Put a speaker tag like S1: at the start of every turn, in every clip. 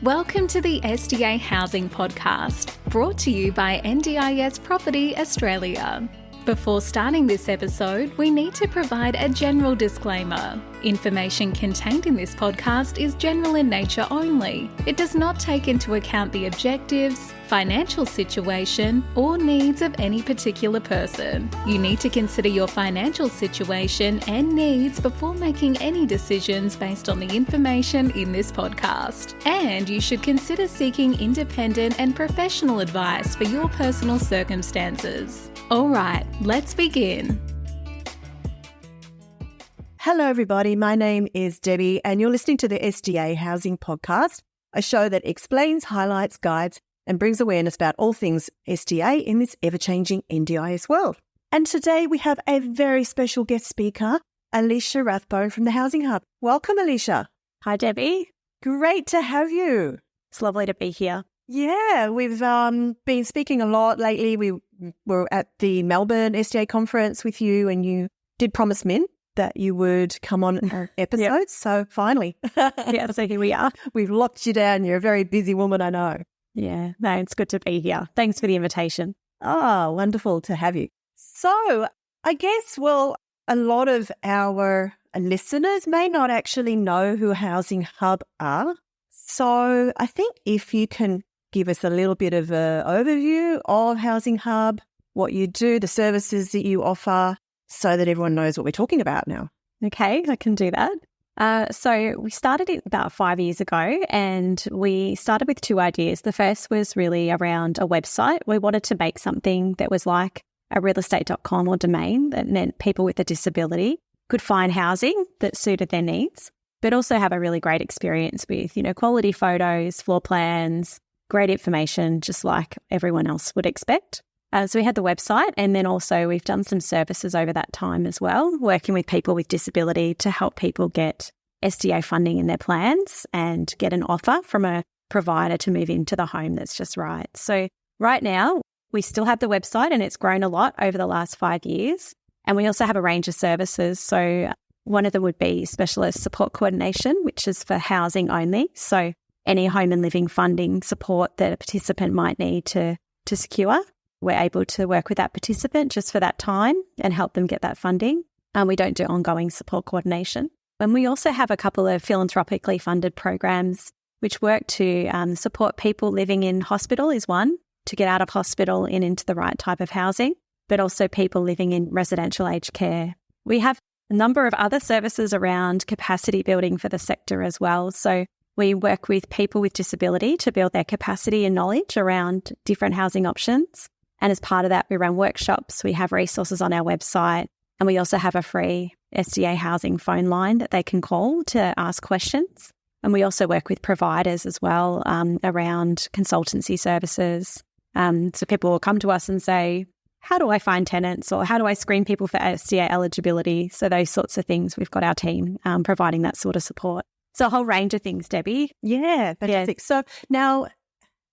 S1: Welcome to the SDA Housing Podcast, brought to you by NDIS Property Australia. Before starting this episode, we need to provide a general disclaimer. Information contained in this podcast is general in nature only. It does not take into account the objectives, financial situation, or needs of any particular person. You need to consider your financial situation and needs before making any decisions based on the information in this podcast. And you should consider seeking independent and professional advice for your personal circumstances. All right, let's begin.
S2: Hello, everybody. My name is Debbie, and you're listening to the SDA Housing Podcast, a show that explains, highlights, guides, and brings awareness about all things SDA in this ever-changing NDIS world. And today we have a very special guest speaker, Alecia Rathbone from the Housing Hub. Welcome, Alecia.
S3: Hi, Debbie.
S2: Great to have you.
S3: It's lovely to be here.
S2: Yeah, we've been speaking a lot lately. We were at the Melbourne SDA Conference with you, and you did promise Min that you would come on our episodes. Yep. So finally.
S3: Yeah, so here we are.
S2: We've locked you down. You're a very busy woman, I know.
S3: Yeah, no, it's good to be here. Thanks for the invitation.
S2: Oh, wonderful to have you. So I guess, a lot of our listeners may not actually know who Housing Hub are. So I think if you can give us a little bit of an overview of Housing Hub, what you do, the services that you offer, so that everyone knows what we're talking about now.
S3: Okay, I can do that. So we started it about 5 years ago, and we started with two ideas. The first was really around a website. We wanted to make something that was like a realestate.com or domain that meant people with a disability could find housing that suited their needs, but also have a really great experience with, quality photos, floor plans, great information, just like everyone else would expect. So we had the website, and then also we've done some services over that time as well, working with people with disability to help people get SDA funding in their plans and get an offer from a provider to move into the home that's just right. So right now, we still have the website, and it's grown a lot over the last 5 years. And we also have a range of services. So one of them would be specialist support coordination, which is for housing only. So any home and living funding support that a participant might need to secure, we're able to work with that participant just for that time and help them get that funding. We don't do ongoing support coordination. And we also have a couple of philanthropically funded programs which work to support people living in hospital is one, to get out of hospital and into the right type of housing, but also people living in residential aged care. We have a number of other services around capacity building for the sector as well. So we work with people with disability to build their capacity and knowledge around different housing options. And as part of that, we run workshops, we have resources on our website, and we also have a free SDA housing phone line that they can call to ask questions. And we also work with providers as well around consultancy services. So people will come to us and say, how do I find tenants, or how do I screen people for SDA eligibility? So those sorts of things, we've got our team providing that sort of support. So a whole range of things, Debbie.
S2: Yeah, fantastic. Yeah. So now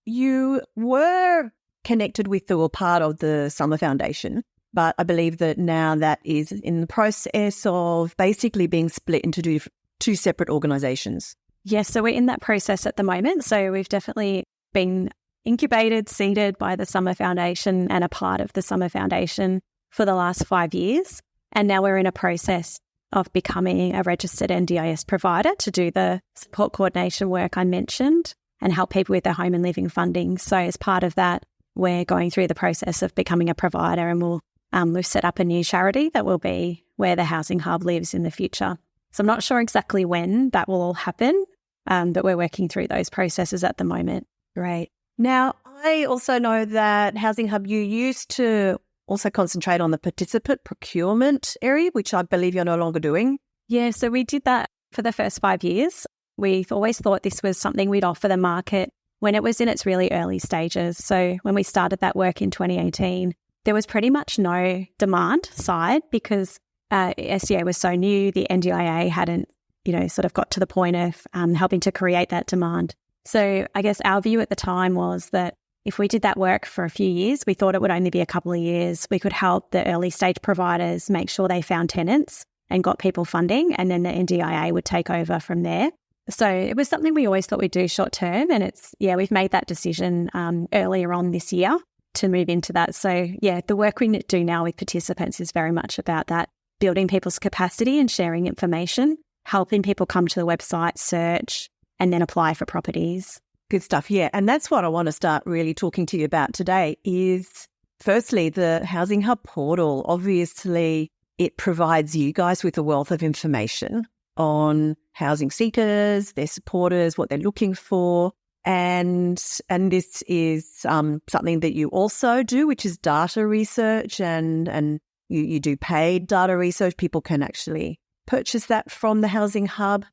S2: you were connected with or part of the Summer Foundation, but I believe that now that is in the process of basically being split into two separate organisations.
S3: Yes, so we're in that process at the moment. So we've definitely been incubated, seeded by the Summer Foundation and a part of the Summer Foundation for the last 5 years. And now we're in a process of becoming a registered NDIS provider to do the support coordination work I mentioned and help people with their home and living funding. So as part of that, we're going through the process of becoming a provider, and we've set up a new charity that will be where the Housing Hub lives in the future. So I'm not sure exactly when that will all happen, but we're working through those processes at the moment.
S2: Great. Now, I also know that Housing Hub, you used to also concentrate on the participant procurement area, which I believe you're no longer doing.
S3: Yeah, so we did that for the first 5 years. We've always thought this was something we'd offer the market when it was in its really early stages. So when we started that work in 2018, there was pretty much no demand side because SDA was so new. The NDIA hadn't, sort of got to the point of helping to create that demand. So I guess our view at the time was that if we did that work for a few years, we thought it would only be a couple of years. We could help the early stage providers make sure they found tenants and got people funding, and then the NDIA would take over from there. So it was something we always thought we'd do short term, and we've made that decision earlier on this year to move into that. So the work we do now with participants is very much about that, building people's capacity and sharing information, helping people come to the website, search, and then apply for properties.
S2: Good stuff. Yeah. And that's what I want to start really talking to you about today is, firstly, the Housing Hub portal. Obviously, it provides you guys with a wealth of information on housing seekers, their supporters, what they're looking for. And this is something that you also do, which is data research, and you do paid data research. People can actually purchase that from the Housing Hub.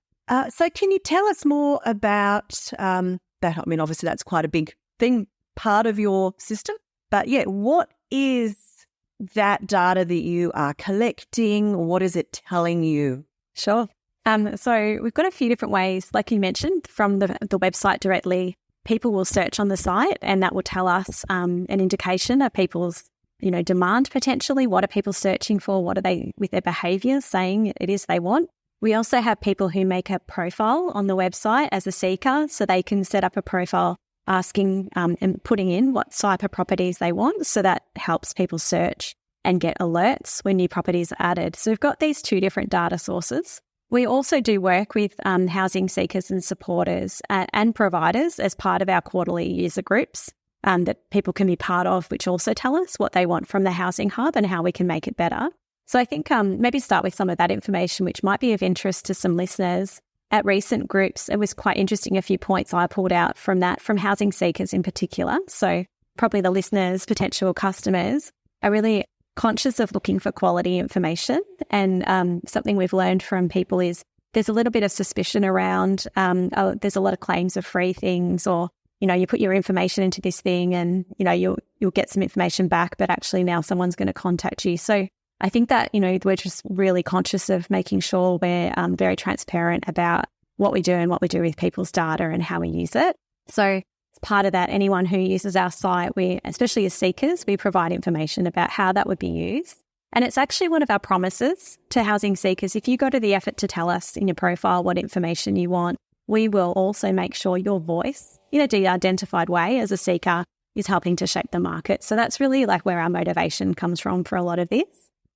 S2: So can you tell us more about that? I mean, obviously that's quite a big thing, part of your system. But what is that data that you are collecting? What is it telling you?
S3: Sure. So we've got a few different ways, like you mentioned, from the website directly. People will search on the site, and that will tell us an indication of people's, demand potentially. What are people searching for? What are they with their behaviour saying it is they want? We also have people who make a profile on the website as a seeker, so they can set up a profile asking and putting in what type of properties they want. So that helps people search and get alerts when new properties are added. So we've got these two different data sources. We also do work with housing seekers and supporters and providers as part of our quarterly user groups that people can be part of, which also tell us what they want from the Housing Hub and how we can make it better. So I think maybe start with some of that information, which might be of interest to some listeners. At recent groups, it was quite interesting, a few points I pulled out from that, from housing seekers in particular. So probably the listeners, potential customers, are really conscious of looking for quality information. And something we've learned from people is there's a little bit of suspicion around, there's a lot of claims of free things, or, you put your information into this thing and, you'll get some information back, but actually now someone's going to contact you. So I think that, we're just really conscious of making sure we're very transparent about what we do and what we do with people's data and how we use it. So as part of that, anyone who uses our site, especially as seekers, we provide information about how that would be used. And it's actually one of our promises to housing seekers. If you go to the effort to tell us in your profile what information you want, we will also make sure your voice, in a de-identified way as a seeker, is helping to shape the market. So that's really like where our motivation comes from for a lot of this.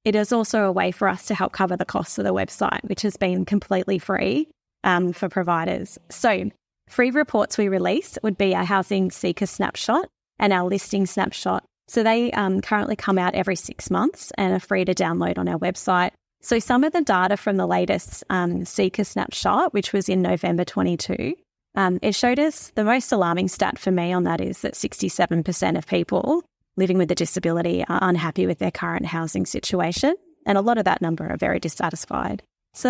S3: It is also a way for us to help cover the costs of the website, which has been completely free for providers. So free reports we release would be our housing seeker snapshot and our listing snapshot. So they currently come out every 6 months and are free to download on our website. So some of the data from the latest seeker snapshot, which was in November 22, it showed us the most alarming stat for me on that is that 67% of people living with a disability are unhappy with their current housing situation. And a lot of that number are very dissatisfied. So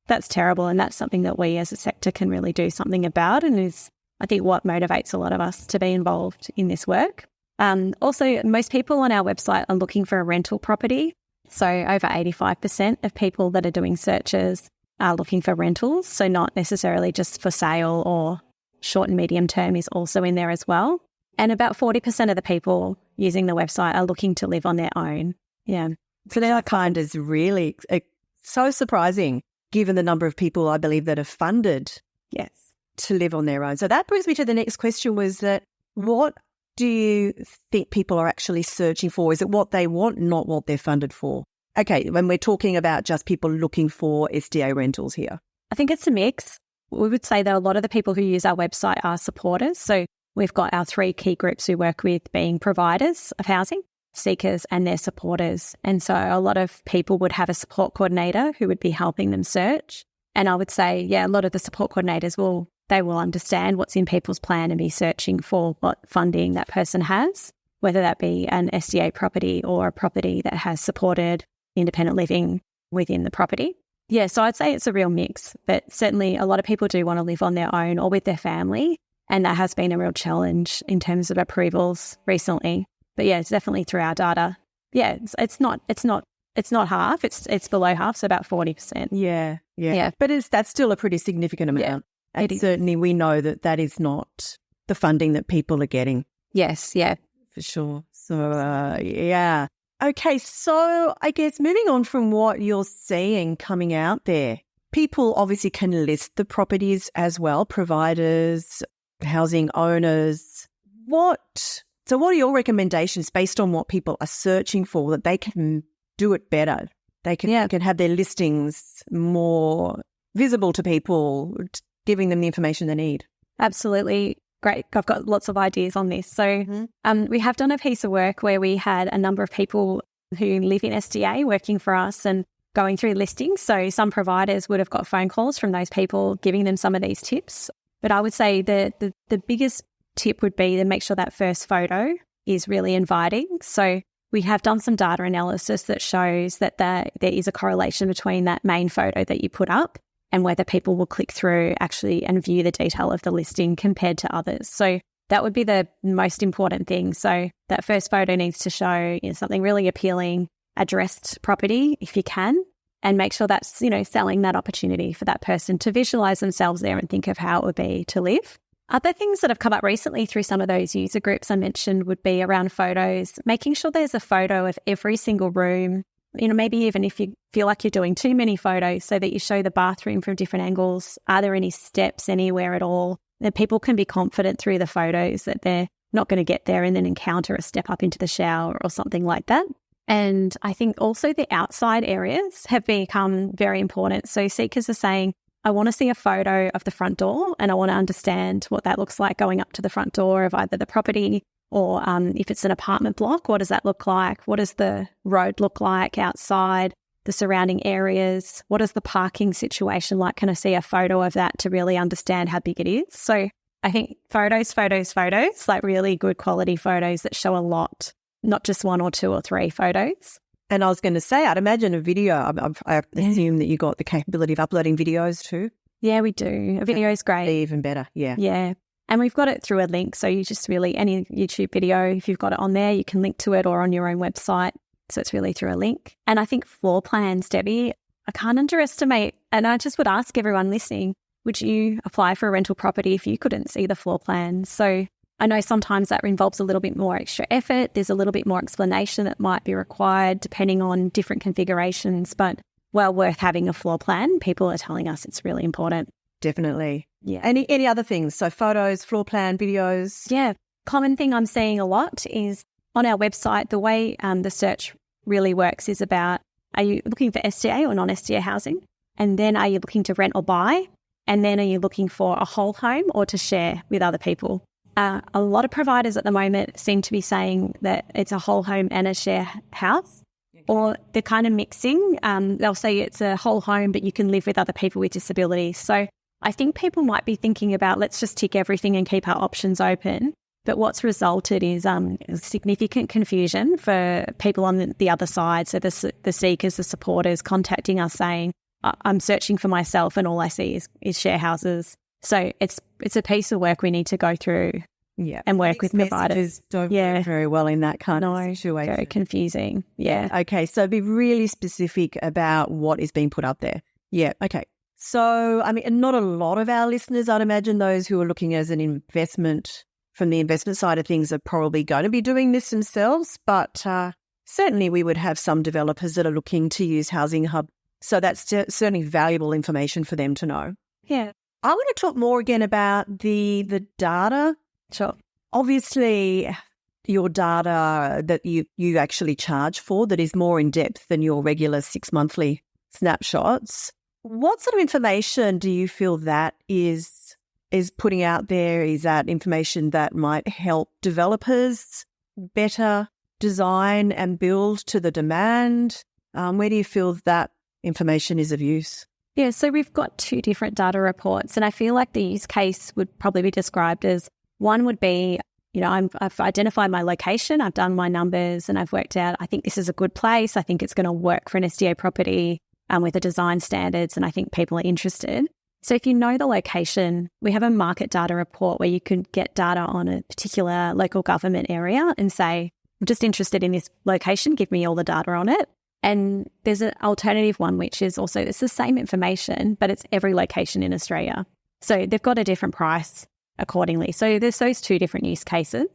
S3: that's terrible. And that's something that we as a sector can really do something about, and is, I think, what motivates a lot of us to be involved in this work. Also, most people on our website are looking for a rental property. So over 85% of people that are doing searches are looking for rentals. So not necessarily just for sale, or short and medium term is also in there as well. And about 40% of the people using the website are looking to live on their own. Yeah.
S2: So that kind is really so surprising, given the number of people I believe that are funded to live on their own. So that brings me to the next question, was that what do you think people are actually searching for? Is it what they want, not what they're funded for? Okay, when we're talking about just people looking for SDA rentals here.
S3: I think it's a mix. We would say that a lot of the people who use our website are supporters. So we've got our 3 key groups we work with being providers of housing, seekers, and their supporters. And so a lot of people would have a support coordinator who would be helping them search. And I would say, a lot of the support coordinators will understand what's in people's plan and be searching for what funding that person has, whether that be an SDA property or a property that has supported independent living within the property. Yeah, so I'd say it's a real mix, but certainly a lot of people do want to live on their own or with their family. And that has been a real challenge in terms of approvals recently. But it's definitely through our data. Yeah, it's not half. It's below half, so about 40%.
S2: Yeah. But that's still a pretty significant amount.
S3: Yeah,
S2: and certainly we know that is not the funding that people are getting.
S3: Yes, yeah.
S2: For sure. So, yeah. Okay, so I guess moving on from what you're seeing coming out there people obviously can list the properties as well, providers, housing owners. So what are your recommendations based on what people are searching for that they can do it better? They can have their listings more visible to people, giving them the information they need.
S3: Absolutely. Great. I've got lots of ideas on this. So we have done a piece of work where we had a number of people who live in SDA working for us and going through listings. So some providers would have got phone calls from those people giving them some of these tips. But I would say the biggest tip would be to make sure that first photo is really inviting. So we have done some data analysis that shows that there is a correlation between that main photo that you put up and whether people will click through actually and view the detail of the listing compared to others. So that would be the most important thing. So that first photo needs to show something really appealing, addressed property if you can, and make sure that's, selling that opportunity for that person to visualize themselves there and think of how it would be to live. Other things that have come up recently through some of those user groups I mentioned would be around photos, making sure there's a photo of every single room, maybe even if you feel like you're doing too many photos so that you show the bathroom from different angles. Are there any steps anywhere at all? That people can be confident through the photos that they're not going to get there and then encounter a step up into the shower or something like that. And I think also the outside areas have become very important. So seekers are saying, I want to see a photo of the front door and I want to understand what that looks like going up to the front door of either the property or if it's an apartment block, what does that look like? What does the road look like outside, the surrounding areas? What is the parking situation like? Can I see a photo of that to really understand how big it is? So I think photos, like really good quality photos that show a lot, not just one or two or three photos.
S2: And I was going to say, I'd imagine a video. I assume that you got the capability of uploading videos too.
S3: Yeah, we do. A video is great.
S2: Even better, yeah.
S3: Yeah. And we've got it through a link. So you just really, any YouTube video, if you've got it on there, you can link to it or on your own website. So it's really through a link. And I think floor plans, Debbie, I can't underestimate. And I just would ask everyone listening, would you apply for a rental property if you couldn't see the floor plan? So I know sometimes that involves a little bit more extra effort. There's a little bit more explanation that might be required depending on different configurations, but well worth having a floor plan. People are telling us it's really important.
S2: Definitely.
S3: Yeah.
S2: Any other things? So photos, floor plan, videos?
S3: Yeah. Common thing I'm seeing a lot is on our website, the way the search really works is about, are you looking for SDA or non-SDA housing? And then are you looking to rent or buy? And then are you looking for a whole home or to share with other people? A lot of providers at the moment seem to be saying that it's a whole home and a share house, or they're kind of mixing. They'll say it's a whole home, but you can live with other people with disabilities. So I think people might be thinking about, let's just tick everything and keep our options open. But what's resulted is significant confusion for people on the other side. So the seekers, the supporters contacting us saying, I'm searching for myself and all I see is share houses. So it's a piece of work we need to go through and work with providers.
S2: Don't work very well in that kind of situation.
S3: Very confusing. Yeah.
S2: Okay, so be really specific about what is being put up there. Yeah, okay. So, I mean, not a lot of our listeners, I'd imagine those who are looking as an investment from the investment side of things are probably going to be doing this themselves, but certainly we would have some developers that are looking to use Housing Hub. So that's certainly valuable information for them to know.
S3: Yeah.
S2: I want to talk more again about the data.
S3: Sure.
S2: Obviously, your data that you actually charge for that is more in depth than your regular 6 monthly snapshots. What sort of information do you feel that is putting out there? Is that information that might help developers better design and build to the demand? Where do you feel that information is of use?
S3: Yeah, so we've got two different data reports, and I feel like the use case would probably be described as, one would be, I've identified my location, I've done my numbers, and I've worked out, I think this is a good place, I think it's going to work for an SDA property with the design standards, and I think people are interested. So if you know the location, we have a market data report where you can get data on a particular local government area and say, I'm just interested in this location, give me all the data on it. And there's an alternative one, which is also, it's the same information, but it's every location in Australia. So they've got a different price accordingly. So there's those two different use cases.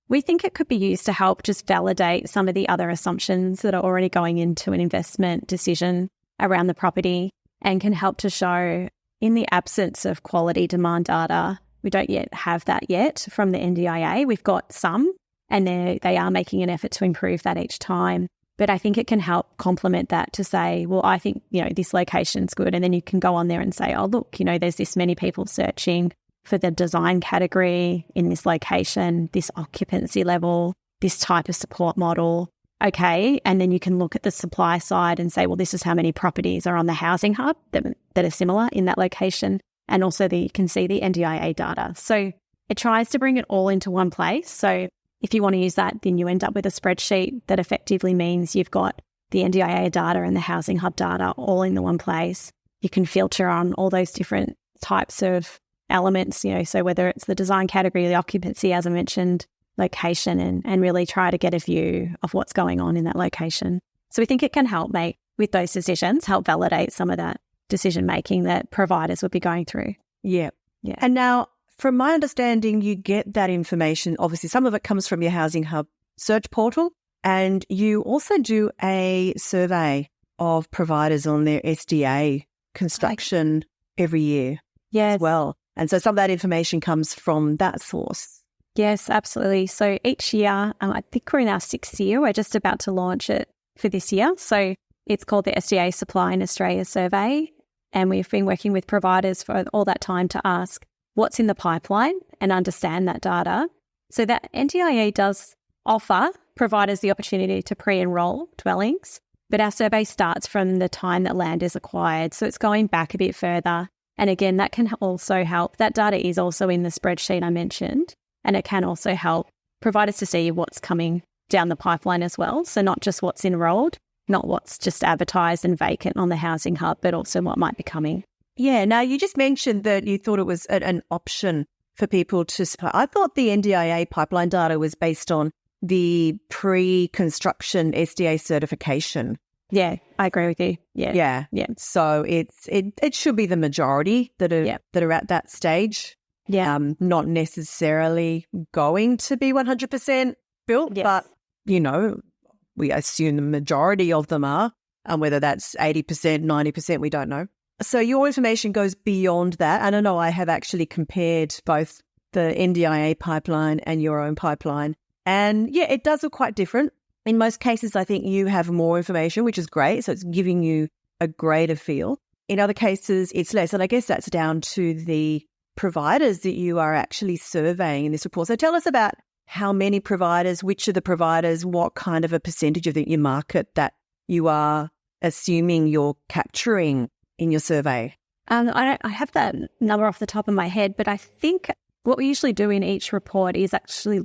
S3: We think it could be used to help just validate some of the other assumptions that are already going into an investment decision around the property and can help to show, in the absence of quality demand data, we don't yet have that yet from the NDIA. We've got some, and they are making an effort to improve that each time. But I think it can help complement that to say, well, I think, this location's good. And then you can go on there and say, oh, look, there's this many people searching for the design category in this location, this occupancy level, this type of support model. Okay. And then you can look at the supply side and say, well, this is how many properties are on the housing hub that are similar in that location. And also you can see the NDIA data. So it tries to bring it all into one place. So if you want to use that, then you end up with a spreadsheet that effectively means you've got the NDIA data and the housing hub data all in the one place. You can filter on all those different types of elements, so whether it's the design category, the occupancy, as I mentioned, location, and really try to get a view of what's going on in that location. So we think it can help make, with those decisions, help validate some of that decision making that providers would be going through.
S2: Yeah. And now, from my understanding, you get that information. Obviously, some of it comes from your Housing Hub search portal, and you also do a survey of providers on their SDA construction every year as well. And so some of that information comes from that source.
S3: Yes, absolutely. So each year, I think we're in our 6th year, we're just about to launch it for this year. So it's called the SDA Supply in Australia Survey. And we've been working with providers for all that time to ask what's in the pipeline and understand that data. So that NDIA does offer providers the opportunity to pre-enroll dwellings, but our survey starts from the time that land is acquired. So it's going back a bit further. And again, that can also help. That data is also in the spreadsheet I mentioned, and it can also help providers to see what's coming down the pipeline as well. So not just what's enrolled, not what's just advertised and vacant on the Housing Hub, but also what might be coming.
S2: Yeah. Now, you just mentioned that you thought it was an option for people to supply. I thought the NDIA pipeline data was based on the pre-construction SDA certification.
S3: Yeah, I agree with you. Yeah.
S2: So it should be the majority that are at that stage.
S3: Yeah.
S2: Not necessarily going to be 100% built, but we assume the majority of them are, and whether that's 80%, 90%, we don't know. So your information goes beyond that. And I know I have actually compared both the NDIA pipeline and your own pipeline. And yeah, it does look quite different. In most cases, I think you have more information, which is great. So it's giving you a greater feel. In other cases, it's less. And I guess that's down to the providers that you are actually surveying in this report. So tell us about how many providers, which of the providers, what kind of a percentage of your market that you are assuming you're capturing in your survey.
S3: I have that number off the top of my head, but I think what we usually do in each report is actually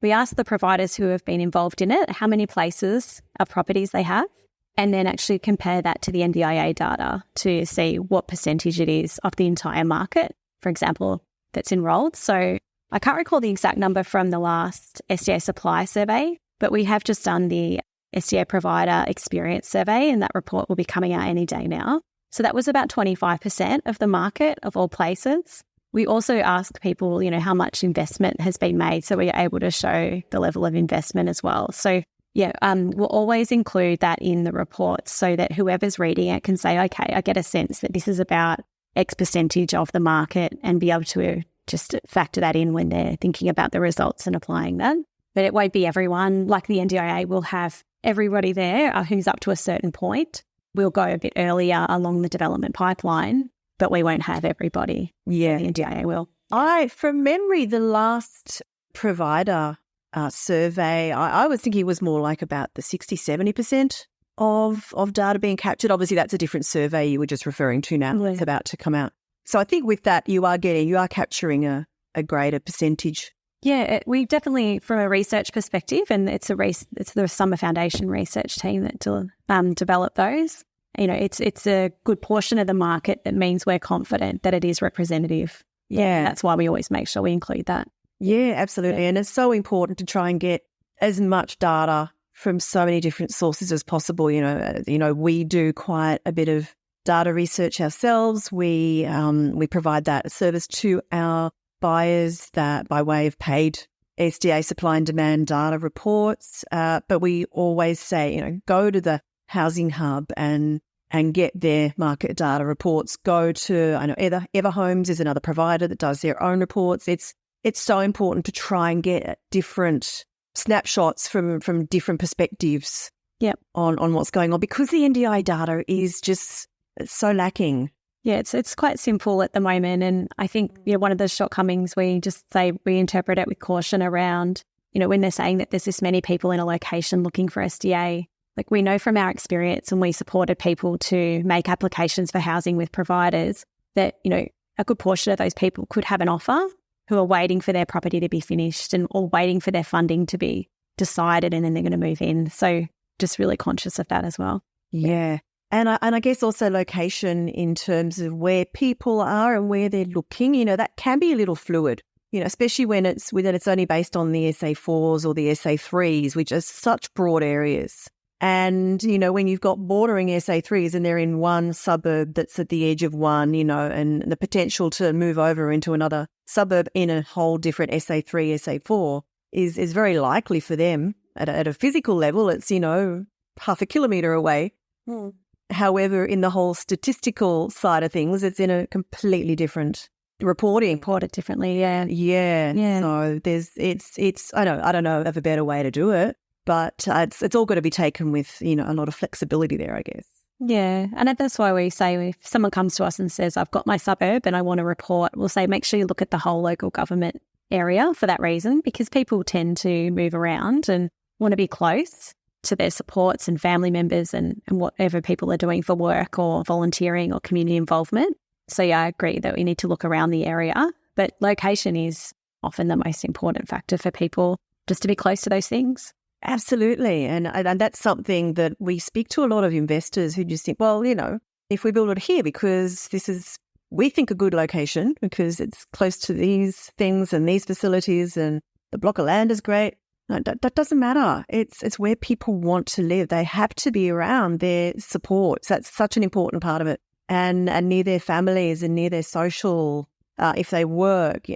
S3: we ask the providers who have been involved in it, how many places of properties they have, and then actually compare that to the NDIA data to see what percentage it is of the entire market, for example, that's enrolled. So I can't recall the exact number from the last SDA supply survey, but we have just done the SDA provider experience survey, and that report will be coming out any day now. So that was about 25% of the market of all places. We also ask people, how much investment has been made, so we're able to show the level of investment as well. So we'll always include that in the report so that whoever's reading it can say, okay, I get a sense that this is about X percentage of the market, and be able to just factor that in when they're thinking about the results and applying that. But it won't be everyone. Like the NDIA will have everybody there who's up to a certain point. We'll go a bit earlier along the development pipeline, but we won't have everybody.
S2: Yeah.
S3: The NDIA will.
S2: From memory, the last provider survey, I was thinking it was more like about the 60, 70% of data being captured. Obviously, that's a different survey you were just referring to now. It's about to come out. So I think with that, you are capturing a greater percentage.
S3: Yeah, we definitely, from a research perspective, and it's the Summer Foundation research team that developed those. It's a good portion of the market that means we're confident that it is representative.
S2: Yeah.
S3: That's why we always make sure we include that.
S2: Yeah, absolutely. And it's so important to try and get as much data from so many different sources as possible. We do quite a bit of data research ourselves. We provide that service to our buyers that by way of paid SDA supply and demand data reports. But we always say, go to the Housing Hub and and get their market data reports. Go to, I know Everhomes is another provider that does their own reports. It's so important to try and get different snapshots from different perspectives on what's going on, because the NDI data is just so lacking.
S3: Yeah, it's quite simple at the moment. And I think one of the shortcomings, we just say we interpret it with caution around, when they're saying that there's this many people in a location looking for SDA. Like, we know from our experience, and we supported people to make applications for housing with providers, that, a good portion of those people could have an offer who are waiting for their property to be finished or waiting for their funding to be decided, and then they're going to move in. So just really conscious of that as well.
S2: Yeah. And I guess also location in terms of where people are and where they're looking, that can be a little fluid, especially when it's only based on the SA4s or the SA3s, which are such broad areas. And, when you've got bordering SA3s and they're in one suburb that's at the edge of one, and the potential to move over into another suburb in a whole different SA3, SA4 is very likely for them at a physical level. It's, half a kilometre away.
S3: Mm.
S2: However, in the whole statistical side of things, it's in a completely different reporting.
S3: Reported differently, yeah.
S2: Yeah. So it's I don't know of a better way to do it, but it's all got to be taken with, a lot of flexibility there, I guess.
S3: Yeah. And that's why we say, if someone comes to us and says, I've got my suburb and I want to report, we'll say, make sure you look at the whole local government area for that reason, because people tend to move around and want to be close to their supports and family members and whatever people are doing for work or volunteering or community involvement. So yeah, I agree that we need to look around the area, but location is often the most important factor for people, just to be close to those things.
S2: Absolutely. And that's something that we speak to a lot of investors who just think, well, if we build it here because this is, we think, a good location because it's close to these things and these facilities and the block of land is great. No, that doesn't matter. It's where people want to live. They have to be around their supports. That's such an important part of it. And near their families and near their social, if they work,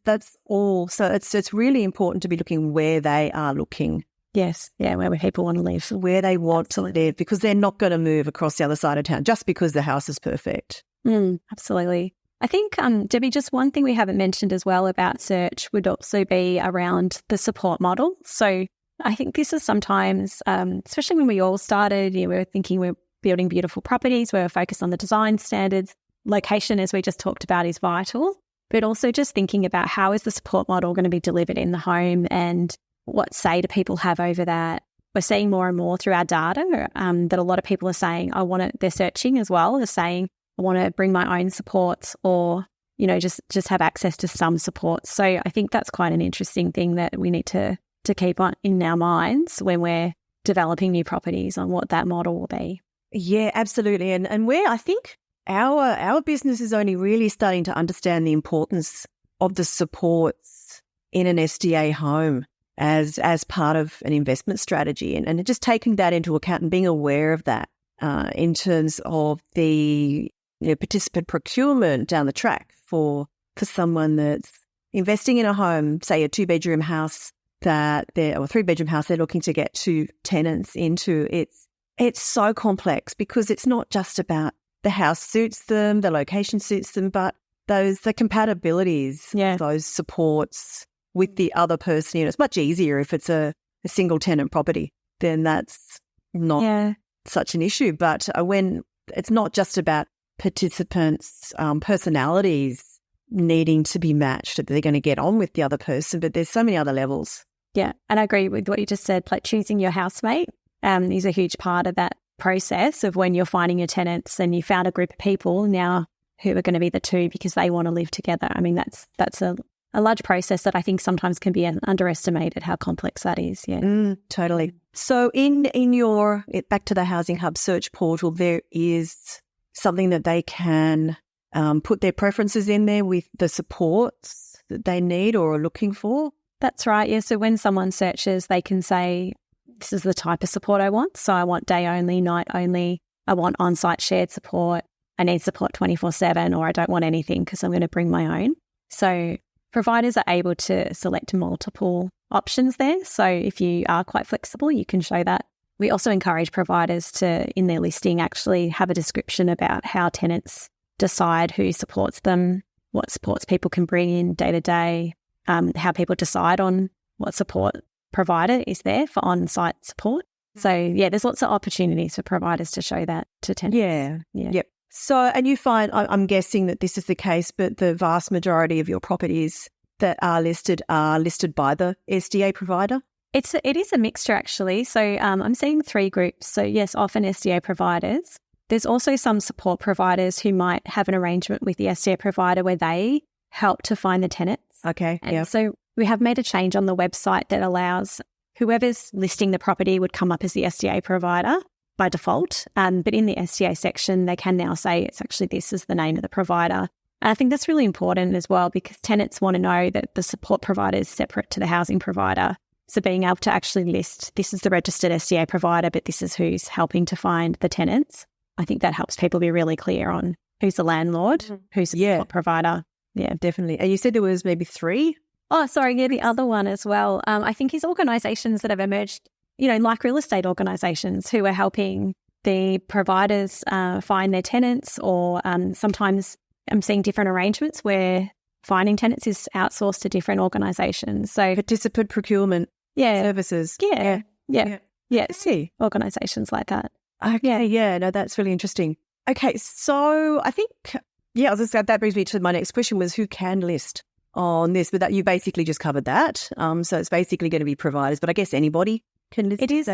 S2: that's all. So it's really important to be looking where they are looking.
S3: Yes. Yeah, where people want to live.
S2: Where they want to live, because they're not going to move across the other side of town just because the house is perfect.
S3: Absolutely. I think, Debbie, just one thing we haven't mentioned as well about search would also be around the support model. So I think this is sometimes, especially when we all started, we were thinking we're building beautiful properties, we were focused on the design standards. Location, as we just talked about, is vital, but also just thinking about how is the support model going to be delivered in the home and what say do people have over that. We're seeing more and more through our data that a lot of people are saying, they're searching as well, they're saying, I want to bring my own supports or, just have access to some supports. So I think that's quite an interesting thing that we need to keep on in our minds when we're developing new properties on what that model will be.
S2: Yeah, absolutely. And where I think our business is only really starting to understand the importance of the supports in an SDA home as part of an investment strategy and just taking that into account and being aware of that in terms of the participant procurement down the track for someone that's investing in a home, say a 2-bedroom house or 3-bedroom house they're looking to get 2 tenants into. It's so complex because it's not just about the house suits them, the location suits them, but the compatibilities, those supports with the other person. It's much easier if it's a single tenant property, then that's not such an issue. But when it's not just about participants' personalities needing to be matched, that they're going to get on with the other person, but there's so many other levels.
S3: Yeah, and I agree with what you just said, like choosing your housemate is a huge part of that process of when you're finding your tenants and you found a group of people now who are going to be the two because they want to live together. I mean, that's a large process that I think sometimes can be underestimated how complex that is. Yeah,
S2: totally. So in your back to the Housing Hub search portal, there is something that they can put their preferences in there with the supports that they need or are looking for.
S3: That's right. Yeah. So when someone searches, they can say, this is the type of support I want. So I want day only, night only. I want on-site shared support. I need support 24/7, or I don't want anything because I'm going to bring my own. So providers are able to select multiple options there. So if you are quite flexible, you can show that we also encourage providers to, in their listing, actually have a description about how tenants decide who supports them, what supports people can bring in day to day, how people decide on what support provider is there for on-site support. So, yeah, there's lots of opportunities for providers to show that to tenants.
S2: Yeah. Yep. So, and you find, I'm guessing that this is the case, but the vast majority of your properties that are listed by the SDA provider?
S3: It is a mixture, actually. So I'm seeing 3 groups. So, yes, often SDA providers. There's also some support providers who might have an arrangement with the SDA provider where they help to find the tenants.
S2: Okay,
S3: and
S2: yeah.
S3: So we have made a change on the website that allows whoever's listing the property would come up as the SDA provider by default. But in the SDA section, they can now say it's actually this is the name of the provider. And I think that's really important as well because tenants want to know that the support provider is separate to the housing provider. So being able to actually list this is the registered SDA provider, but this is who's helping to find the tenants. I think that helps people be really clear on who's the landlord, who's the support provider. Yeah,
S2: definitely. And you said there was maybe 3?
S3: Oh, sorry. Yeah, the other one as well. I think is organisations that have emerged, like real estate organisations who are helping the providers find their tenants, or sometimes I'm seeing different arrangements where finding tenants is outsourced to different organisations. So
S2: participant procurement services.
S3: Yeah.
S2: I see.
S3: Organisations like that.
S2: Okay, yeah, no, that's really interesting. Okay, so I think, I was just saying, that brings me to my next question was who can list on this? But that you basically just covered that. So it's basically going to be providers, but I guess anybody can list.
S3: It is,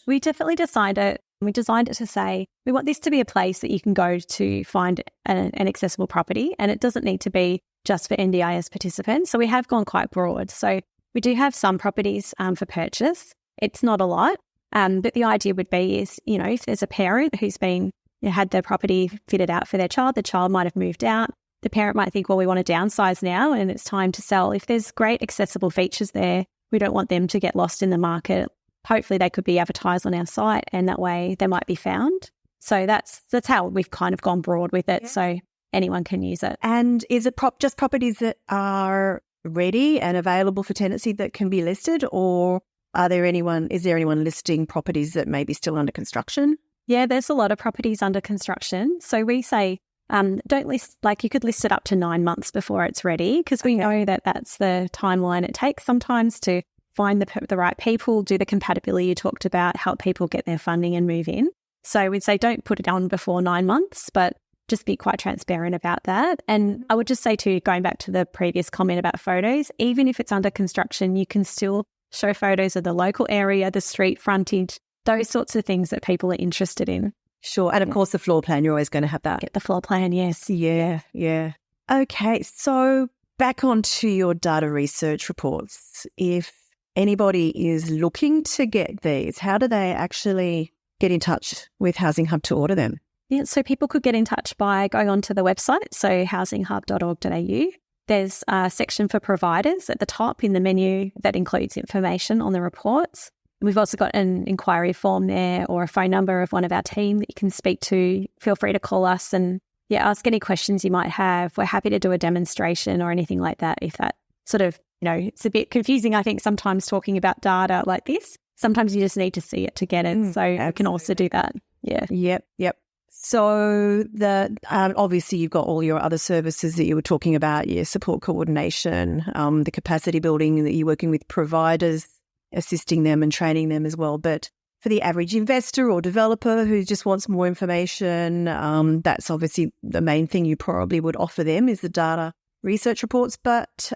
S3: we definitely designed it. We designed it to say we want this to be a place that you can go to find an accessible property, and it doesn't need to be just for NDIS participants. So we have gone quite broad. So we do have some properties for purchase. It's not a lot, but the idea would be is, if there's a parent who's been had their property fitted out for their child, the child might have moved out. The parent might think, well, we want to downsize now and it's time to sell. If there's great accessible features there, we don't want them to get lost in the market. Hopefully they could be advertised on our site and that way they might be found. So that's how we've kind of gone broad with it. Yeah. So anyone can use it.
S2: And is it just properties that are ready and available for tenancy that can be listed, or is there anyone listing properties that may be still under construction?
S3: Yeah, there's a lot of properties under construction. So we say don't list, you could list it up to 9 months before it's ready, because we know that that's the timeline it takes sometimes to find the right people, do the compatibility you talked about, help people get their funding and move in. So we'd say don't put it on before 9 months, but just be quite transparent about that. And I would just say too, going back to the previous comment about photos, even if it's under construction, you can still show photos of the local area, the street frontage, those sorts of things that people are interested in.
S2: Sure. And of course, the floor plan, you're always going to have that.
S3: Get the floor plan, yes.
S2: Yeah. Okay, so back onto your data research reports. If anybody is looking to get these, how do they actually get in touch with Housing Hub to order them?
S3: Yeah, so people could get in touch by going onto the website, so housinghub.org.au. There's a section for providers at the top in the menu that includes information on the reports. We've also got an inquiry form there or a phone number of one of our team that you can speak to. Feel free to call us and ask any questions you might have. We're happy to do a demonstration or anything like that if that sort of, it's a bit confusing, I think, sometimes talking about data like this. Sometimes you just need to see it to get it. So I can also do that. Yeah.
S2: Yep. So obviously you've got all your other services that you were talking about, your support coordination, the capacity building that you're working with providers, assisting them and training them as well. But for the average investor or developer who just wants more information, that's obviously the main thing you probably would offer them is the data research reports. But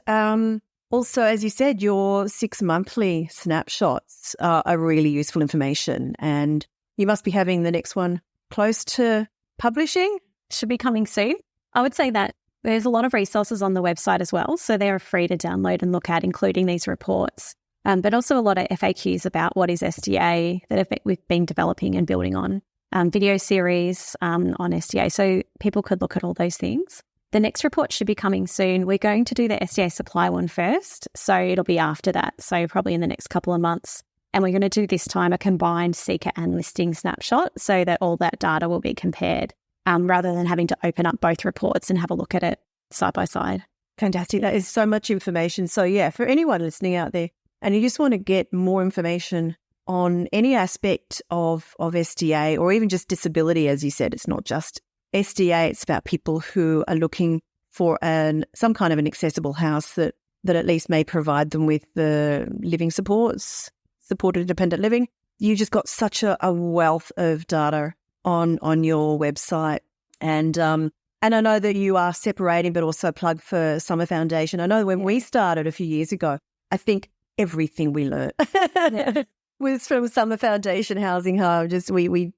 S2: also, as you said, your 6 monthly snapshots are really useful information, and you must be having the next one close to publishing.
S3: Should be coming soon. I would say that there's a lot of resources on the website as well, so they're free to download and look at, including these reports. But also a lot of FAQs about what is SDA that we've been developing and building on, video series on SDA, so people could look at all those things. The next report should be coming soon. We're going to do the SDA supply one first, so it'll be after that, so probably in the next couple of months. And we're going to do this time a combined seeker and listing snapshot so that all that data will be compared rather than having to open up both reports and have a look at it side by side.
S2: Fantastic. That is so much information. So, for anyone listening out there and you just want to get more information on any aspect of SDA or even just disability, as you said. It's not just SDA, it's about people who are looking for some kind of an accessible house that at least may provide them with the living supports, supported independent living. You just got such a wealth of data on your website. And I know that you are separating but also plugged for Summer Foundation. I know when we started a few years ago, I think everything we learned was from Summer Foundation Housing Hub. We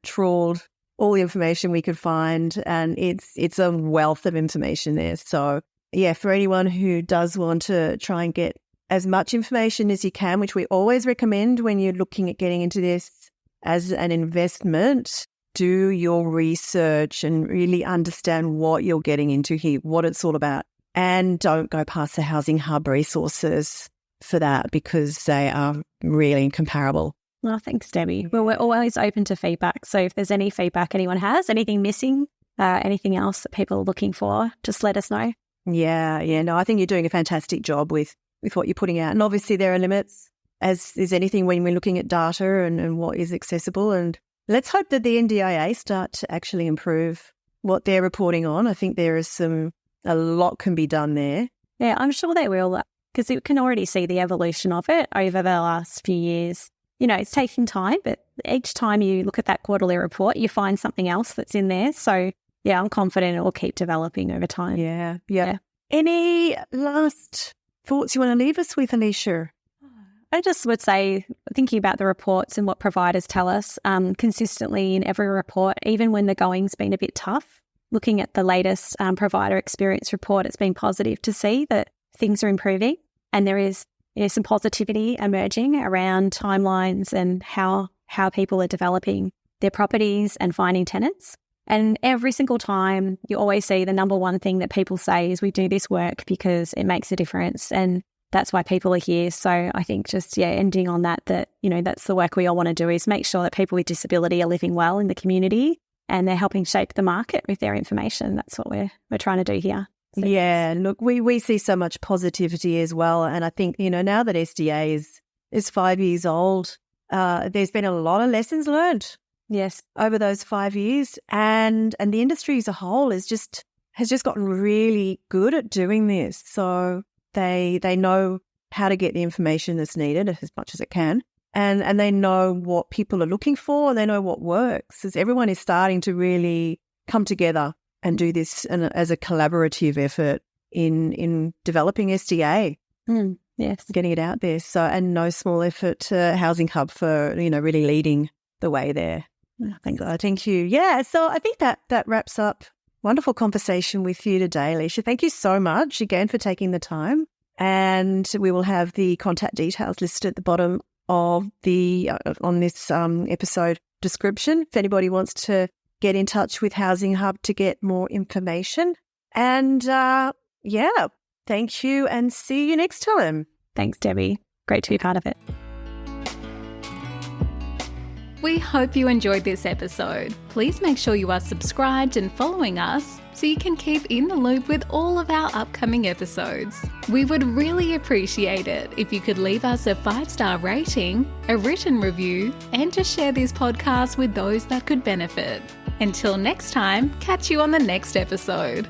S2: trawled all the information we could find, and it's a wealth of information there. So yeah, for anyone who does want to try and get as much information as you can, which we always recommend when you're looking at getting into this as an investment, do your research and really understand what you're getting into here, what it's all about. And don't go past the Housing Hub resources for that, because they are really incomparable.
S3: Well, thanks, Debbie. Well, we're always open to feedback. So if there's any feedback anyone has, anything missing, anything else that people are looking for, just let us know.
S2: No, I think you're doing a fantastic job with what you're putting out. And obviously there are limits, as is anything when we're looking at data and what is accessible. And let's hope that the NDIA start to actually improve what they're reporting on. I think there is a lot can be done there.
S3: Yeah, I'm sure they will, because you can already see the evolution of it over the last few years. You know, it's taking time, but each time you look at that quarterly report, you find something else that's in there. So yeah, I'm confident it will keep developing over time.
S2: Yeah. Any last thoughts you want to leave us with, Alecia?
S3: I just would say, thinking about the reports and what providers tell us consistently in every report, even when the going's been a bit tough, looking at the latest provider experience report, it's been positive to see that things are improving, and there is some positivity emerging around timelines and how people are developing their properties and finding tenants. And every single time you always see the number one thing that people say is, we do this work because it makes a difference, and that's why people are here. So I think just, ending on that, that's the work we all want to do, is make sure that people with disability are living well in the community and they're helping shape the market with their information. That's what we're trying to do here. So
S2: look, we see so much positivity as well. And I think, now that SDA is 5 years old, there's been a lot of lessons learned.
S3: Yes,
S2: over those 5 years, and the industry as a whole has just gotten really good at doing this. So they know how to get the information that's needed as much as it can, and they know what people are looking for, and they know what works. As everyone is starting to really come together and do this as a collaborative effort in developing SDA.
S3: Yes,
S2: getting it out there. So, and no small effort to Housing Hub for really leading the way there. Thank you. Yeah, so I think that wraps up. Wonderful conversation with you today, Alecia. Thank you so much again for taking the time. And we will have the contact details listed at the bottom of on this episode description if anybody wants to get in touch with Housing Hub to get more information. And thank you, and see you next time.
S3: Thanks, Debbie. Great to be part of it.
S1: We hope you enjoyed this episode. Please make sure you are subscribed and following us so you can keep in the loop with all of our upcoming episodes. We would really appreciate it if you could leave us a 5-star rating, a written review, and to share this podcast with those that could benefit. Until next time, catch you on the next episode.